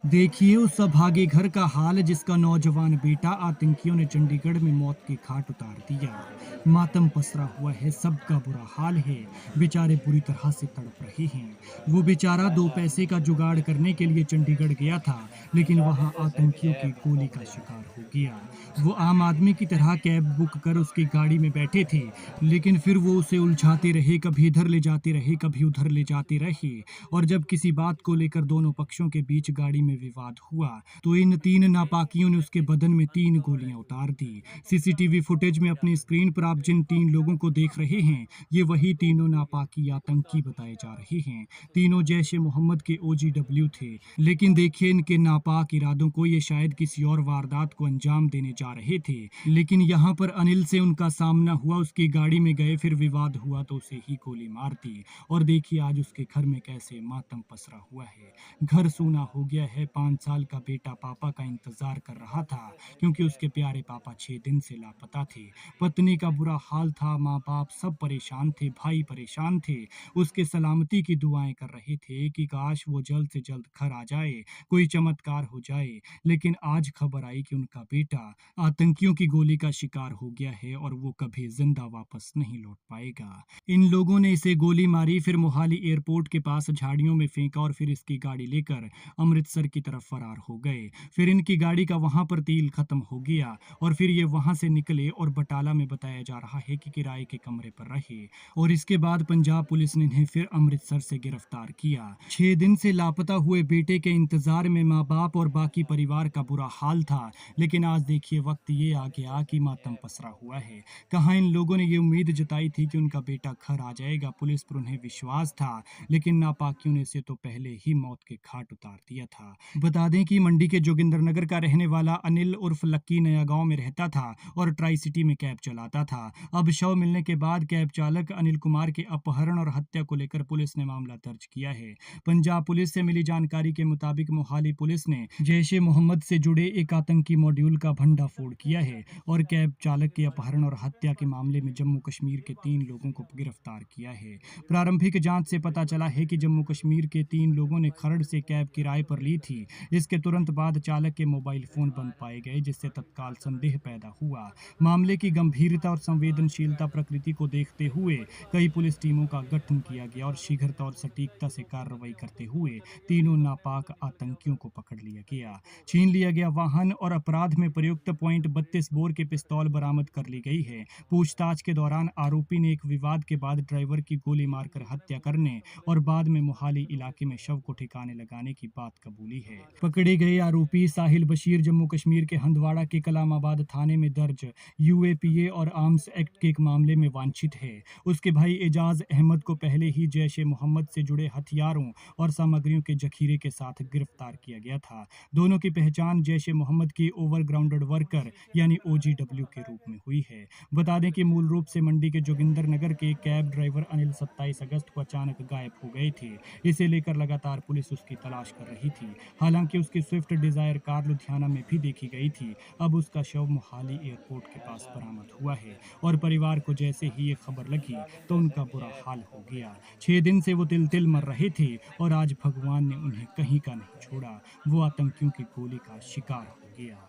देखिए उस अभागे घर का हाल जिसका नौजवान बेटा आतंकियों ने चंडीगढ़ में मौत के घाट उतार दिया। मातम पसरा हुआ है, सबका बुरा हाल है। बेचारे बुरी तरह से तड़प रहे हैं। वो बेचारा दो पैसे का जुगाड़ करने के लिए चंडीगढ़ गया था, लेकिन वहां आतंकियों की गोली का शिकार हो गया। वो आम आदमी की तरह कैब बुक कर उसकी गाड़ी में बैठे थे, लेकिन फिर वो उसे उलझाते रहे, कभी इधर ले जाते रहे, कभी उधर ले जाते रहे। और जब किसी बात को लेकर दोनों पक्षों के बीच गाड़ी में विवाद हुआ, तो इन तीन नापाकियों ने उसके बदन में तीन गोलियां उतार दी। सीसीटीवी फुटेज में अपनी स्क्रीन पर आप जिन तीन लोगों को देख रहे हैं, ये वही तीनों नापाकी आतंकी बताए जा रहे हैं। तीनों जैश ए मोहम्मद के ओजीडब्ल्यू थे, लेकिन देखिए इनके नापाक इरादों को, ये शायद किसी और वारदात को अंजाम देने जा रहे थे। लेकिन यहाँ पर अनिल से उनका सामना हुआ, उसकी गाड़ी में गए, फिर विवाद हुआ तो उसे ही गोली मार दी। और देखिए आज उसके घर में कैसे मातम पसरा हुआ है। घर सूना हो गया है। 5 साल का बेटा पापा का इंतजार कर रहा था, क्योंकि उसके प्यारे पापा 6 दिन से लापता थे। पत्नी का बुरा हाल था, माँ बाप सब परेशान थे, भाई परेशान थे। उसके सलामती की दुआएं कर रहे थे कि काश वो जल्द से जल्द घर आ जाए, कोई चमत्कार हो जाए। लेकिन आज खबर आई कि उनका बेटा आतंकियों की गोली का शिकार हो गया है और वो कभी जिंदा वापस नहीं लौट पाएगा। इन लोगों ने इसे गोली मारी, फिर मोहाली एयरपोर्ट के पास झाड़ियों में फेंका और फिर इसकी गाड़ी लेकर अमृतसर की तरफ फरार हो गए। फिर इनकी गाड़ी का वहां पर तेल खत्म हो गया और फिर ये वहां से निकले और बटाला में बताया जा रहा है कि किराए के कमरे पर रहे। और इसके बाद पंजाब पुलिस ने इन्हें फिर अमृतसर से गिरफ्तार किया। 6 दिन से लापता हुए बेटे के इंतजार में माँ बाप और बाकी परिवार का बुरा हाल था। लेकिन आज देखिए वक्त ये आ गया कि मातम पसरा हुआ है। कहाँ इन लोगों ने ये उम्मीद जताई थी कि उनका बेटा घर आ जाएगा, पुलिस पर उन्हें विश्वास था, लेकिन नापाकियों ने इसे तो पहले ही मौत के घाट उतार दिया था। बता दें कि मंडी के जोगिंदरनगर का रहने वाला अनिल उर्फ लक्की नया गांव में रहता था और ट्राई सिटी में कैब चलाता था। अब शव मिलने के बाद कैब चालक अनिल कुमार के अपहरण और हत्या को लेकर पुलिस ने मामला दर्ज किया है। पंजाब पुलिस से मिली जानकारी के मुताबिक मोहाली पुलिस ने जैश ए मोहम्मद से जुड़े एक आतंकी मॉड्यूल का भंडाफोड़ किया है और कैब चालक के अपहरण और हत्या के मामले में जम्मू कश्मीर के 3 लोगों को गिरफ्तार किया है। प्रारंभिक जांच से पता चला है कि जम्मू कश्मीर के 3 लोगों ने खरड़ से कैब किराए पर ली थी। इसके तुरंत बाद चालक के मोबाइल फोन बंद पाए गए, जिससे तत्काल संदेह पैदा हुआ। मामले की गंभीरता और संवेदनशीलता प्रकृति को देखते हुए कई पुलिस टीमों का गठन किया गया और शीघ्रता और सटीकता से कार्रवाई करते हुए तीनों नापाक आतंकियों को पकड़ लिया गया। छीन लिया गया वाहन और अपराध में प्रयुक्त .32 बोर के पिस्तौल बरामद कर ली गई है। पूछताछ के दौरान आरोपी ने एक विवाद के बाद ड्राइवर की गोली मारकर हत्या करने और बाद में मोहाली इलाके में शव को ठिकाने लगाने की बात कबूली है। पकड़े गए आरोपी साहिल बशीर जम्मू कश्मीर के हंदवाड़ा के कलामाबाद थाने में दर्ज यूएपीए और आर्म्स एक्ट के एक मामले में वांछित है। उसके भाई एजाज अहमद को पहले ही जैश ए मोहम्मद से जुड़े हथियारों और सामग्रियों के जखीरे के साथ गिरफ्तार किया गया था। दोनों की पहचान जैश ए मोहम्मद के ओवरग्राउंडेड वर्कर यानी ओजीडब्ल्यू के रूप में हुई है। बता दें कि मूल रूप से मंडी के जोगिंदरनगर के कैब ड्राइवर अनिल 27 अगस्त को अचानक गायब हो गए थे। इसे लेकर लगातार पुलिस उसकी तलाश कर रही थी। हालांकि उसकी स्विफ्ट डिजायर कार लुधियाना में भी देखी गई थी। अब उसका शव मोहाली एयरपोर्ट के पास बरामद हुआ है और परिवार को जैसे ही ये खबर लगी तो उनका बुरा हाल हो गया। 6 दिन से वो तिल तिल मर रहे थे और आज भगवान ने उन्हें कहीं का नहीं छोड़ा। वो आतंकियों की गोली का शिकार हो गया।